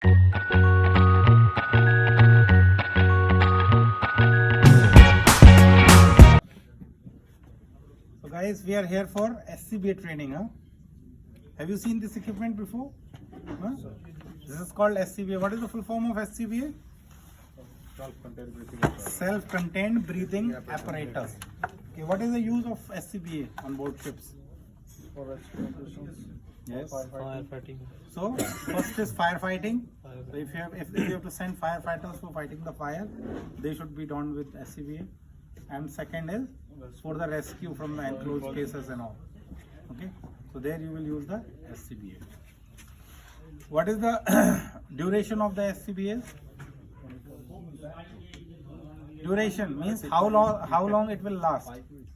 So guys, we are here for SCBA training. Have you seen this equipment before? This is called SCBA. What is the full form of SCBA? Self-contained breathing apparatus. Okay, what is the use of SCBA on board ships? For rescue operations. Yes. Firefighting. So first is firefighting. So if you have to send firefighters for fighting the fire, they should be done with SCBA. And second is for the rescue from the enclosed spaces and all. Okay. So there you will use the SCBA. What is the duration of the SCBA? Duration means how long it will last. 5 minutes.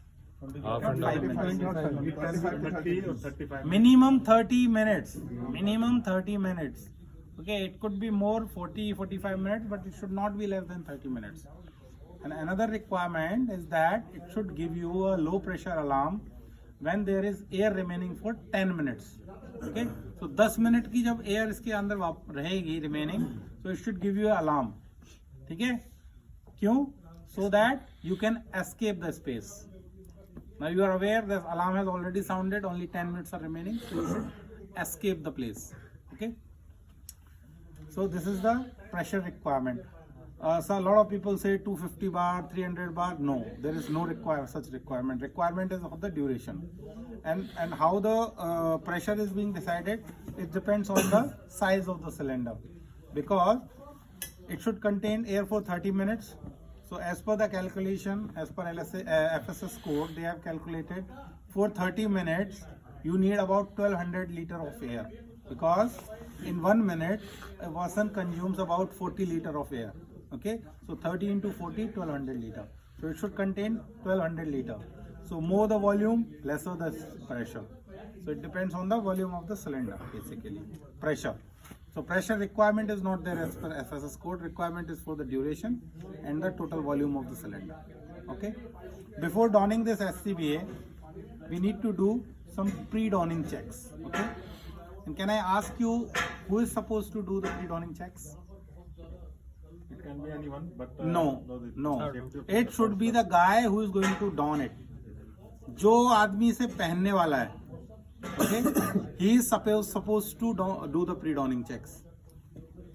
Minimum 30 minutes. Minimum 30 minutes. Okay, it could be more 40-45 minutes, but it should not be less than 30 minutes. And another requirement is that it should give you a low pressure alarm when there is air remaining for 10 minutes. Okay, so 10 minute की जब air इसके अंदर रहेगी remaining, so it should give you an alarm. ठीक है? क्यों? So that you can escape the space. Now you are aware the alarm has already sounded, only 10 minutes are remaining, so you should escape the place. Okay. So this is the pressure requirement. So a lot of people say 250 bar, 300 bar. No, there is no such requirement. Requirement is of the duration. And how the pressure is being decided, it depends on the size of the cylinder. Because it should contain air for 30 minutes. So as per the calculation, as per FSS code, they have calculated for 30 minutes, you need about 1200 liter of air. Because in 1 minute, a person consumes about 40 liter of air. Okay, so 30 into 40, 1200 liter. So it should contain 1200 liter. So more the volume, lesser the pressure. So it depends on the volume of the cylinder, basically. Pressure. So pressure requirement is not there as per FSS code. Requirement is for the duration and the total volume of the cylinder. Okay. Before donning this SCBA, we need to do some pre-donning checks. Okay. And can I ask you, who is supposed to do the pre-donning checks? It can be anyone, but no. It should be the guy who is going to don it. जो आदमी से पहनने वाला है. Okay, he is supposed to do the pre-donning checks.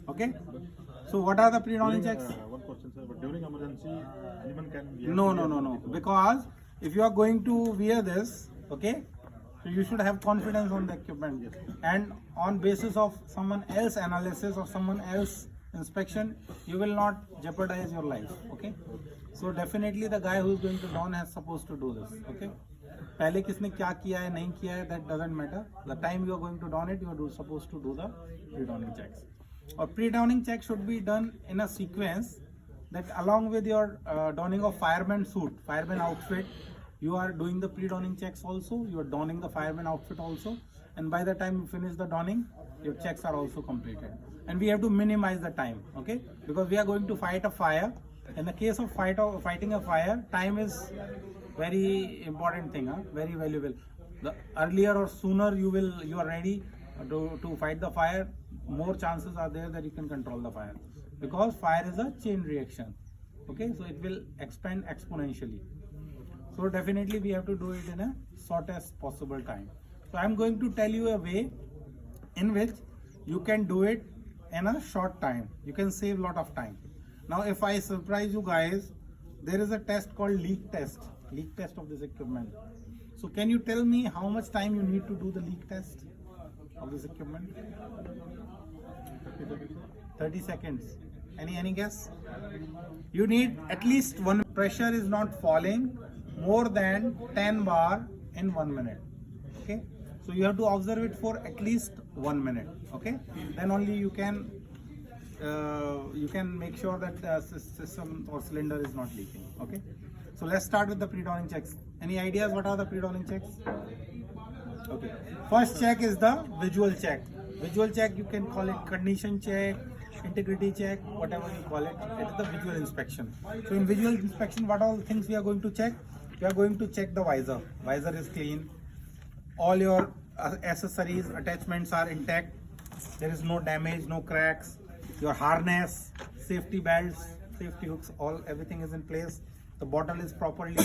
Okay, so what are the pre-donning checks? One question, sir. But during emergency, anyone can wear. No. Because if you are going to wear this, okay, so you should have confidence on the equipment, and on basis of someone else analysis or someone else inspection, you will not jeopardize your life. Okay, so definitely the guy who is going to don has supposed to do this. Okay. पहले किसने क्या किया है नहीं किया है, that doesn't matter. The time you are going to don it, you are supposed to do the pre-donning checks. Or pre-donning check should be done in a sequence that along with your donning of fireman suit, fireman outfit, you are doing the pre-donning checks also. You are donning the fireman outfit also, and by the time you finish the donning, your checks are also completed. And we have to minimize the time, okay? Because we are going to fight a fire. In the case of fighting a fire, time is very important thing, very valuable. The earlier or sooner you are ready to fight the fire, more chances are there that you can control the fire, because fire is a chain reaction. Okay, so it will expand exponentially. So definitely we have to do it in a shortest possible time. So I am going to tell you a way in which you can do it in a short time. You can save a lot of time. Now if I surprise you guys, there is a test called leak test of this equipment. So can you tell me how much time you need to do the leak test of this equipment? 30 seconds. Any guess? You need at least one. Pressure is not falling more than 10 bar in 1 minute. Okay, so you have to observe it for at least 1 minute. Okay, then only you can make sure that the system or cylinder is not leaking. Okay, so let's start with the pre-donning checks. Any ideas what are the pre-donning checks? Okay, first check is the visual check. Visual check, you can call it condition check, integrity check, whatever you call it. It is the visual inspection. So in visual inspection, what all things we are going to check? We are going to check the visor. Visor is clean. All your accessories, attachments are intact. There is no damage, no cracks. your harness, safety belts, safety hooks, everything is in place. The bottle is properly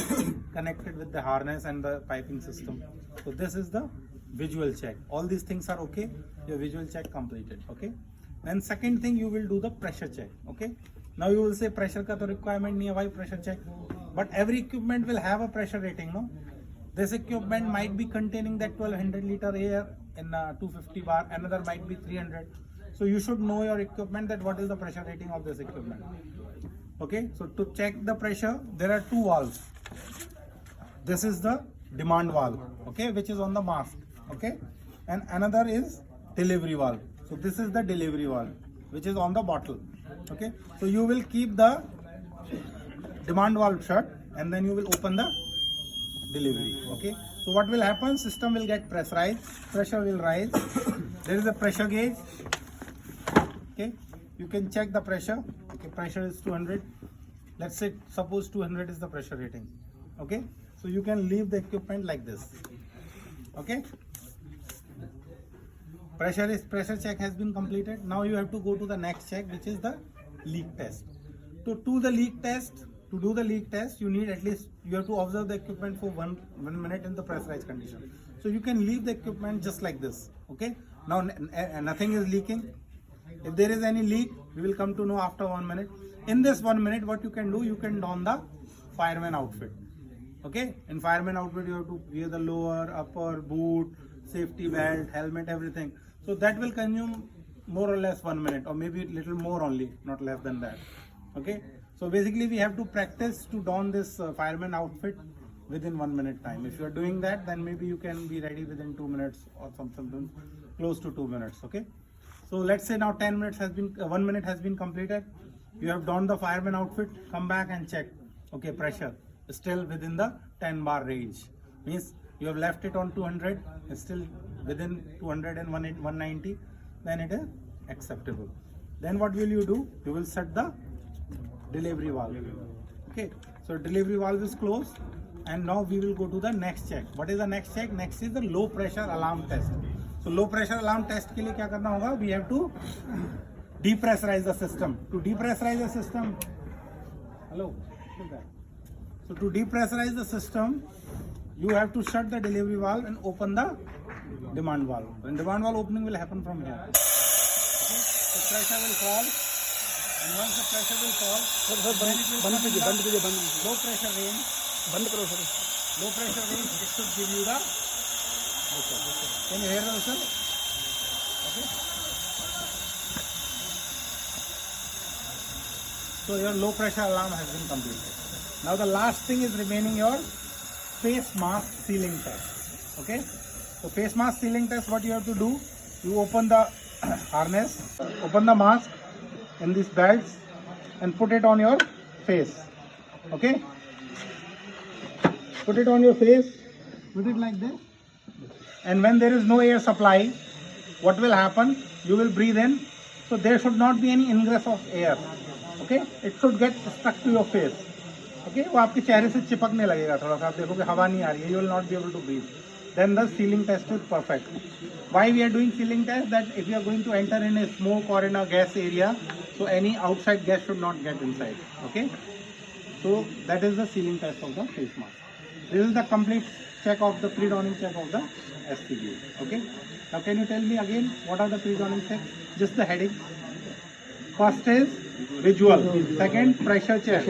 connected with the harness and the piping system. So this is the visual check. All these things are okay. Your visual check completed. Okay. Then second thing, you will do the pressure check. Okay. Now you will say pressure ka to requirement nahi hai, why pressure check? But every equipment will have a pressure rating, no? This equipment might be containing that 1200 liter air in 250 bar. Another might be 300. So you should know your equipment, that what is the pressure rating of this equipment. Okay, so to check the pressure, there are two valves. This is the demand valve, okay, which is on the mask, okay, and another is delivery valve. So this is the delivery valve, which is on the bottle, okay. So you will keep the demand valve shut, and then you will open the delivery, okay. So what will happen? System will get pressurized, pressure will rise. There is a pressure gauge. Okay, you can check the pressure. Okay, pressure is 200. Let's say, suppose 200 is the pressure rating. Okay, so you can leave the equipment like this. Okay, pressure check has been completed. Now you have to go to the next check, which is the leak test. To do the leak test, you need at least, you have to observe the equipment for one minute in the pressurized condition. So you can leave the equipment just like this. Okay, now nothing is leaking. If there is any leak, we will come to know after 1 minute. In this 1 minute, what you can do, you can don the fireman outfit. Okay, in fireman outfit, you have to wear the lower, upper, boot, safety belt, helmet, everything. So that will consume more or less 1 minute, or maybe a little more only, not less than that. Okay, so basically we have to practice to don this fireman outfit within 1 minute time. If you are doing that, then maybe you can be ready within 2 minutes or something close to 2 minutes. Okay. So let's say now 1 minute has been completed. You have donned the fireman outfit, come back and check. Okay, pressure is still within the 10 bar range. Means you have left it on 200, it's still within 200 and 190, then it is acceptable. Then what will you do? You will set the delivery valve. Okay, so delivery valve is closed, and now we will go to the next check. What is the next check? Next is the low pressure alarm test. So low pressure alarm test के लिए क्या करना होगा? We have to depressurize the system. To depressurize the system, hello, so to depressurize the system, you have to shut the delivery valve and open the demand valve. And demand valve opening will happen from here. Okay? So pressure will fall, and once the pressure will fall, then it will come in the low pressure range. Low pressure range, it should give you the. Can you hear the whistle? Okay. So your low pressure alarm has been completed. Now the last thing is remaining, your face mask sealing test. Okay. So face mask sealing test, what you have to do? You open the harness, open the mask in these belts, and put it on your face. Okay. Put it on your face. Put it like this. And when there is no air supply, what will happen? You will breathe in. So there should not be any ingress of air. Okay? It should get stuck to your face. Okay? वो आपके चेहरे से चिपकने लगेगा थोड़ा सा. आप देखोगे हवा नहीं आ रही है. You will not be able to breathe. Then the sealing test is perfect. Why we are doing sealing test? That if you are going to enter in a smoke or in a gas area, so any outside gas should not get inside. Okay? So that is the sealing test of the face mask. This is the complete check of the pre-donning check of the SCBA. Okay. Now can you tell me again what are the pre-donning checks? Just the heading. First is visual. Second, pressure check.